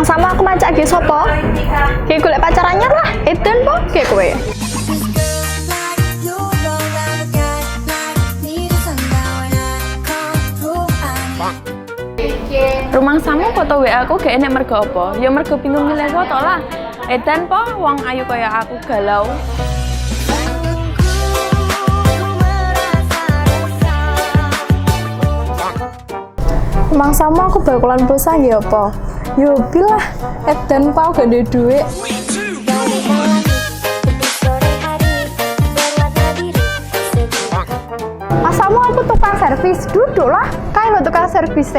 Rumang sama aku macak ge sopo? Ge golek pacar anyar lah. Eden po ge kowe. Rumang samu foto WA aku gak enek mergo apa? Ya mergo bingung milih foto lah. Edan po wong ayu kaya aku galau. Rumang sama aku bakalan pulsa ge apa? Yo bilah Eden po gak duwe duit. Masamu aku tukang servis, duduk lah. Kayak lo tukang servis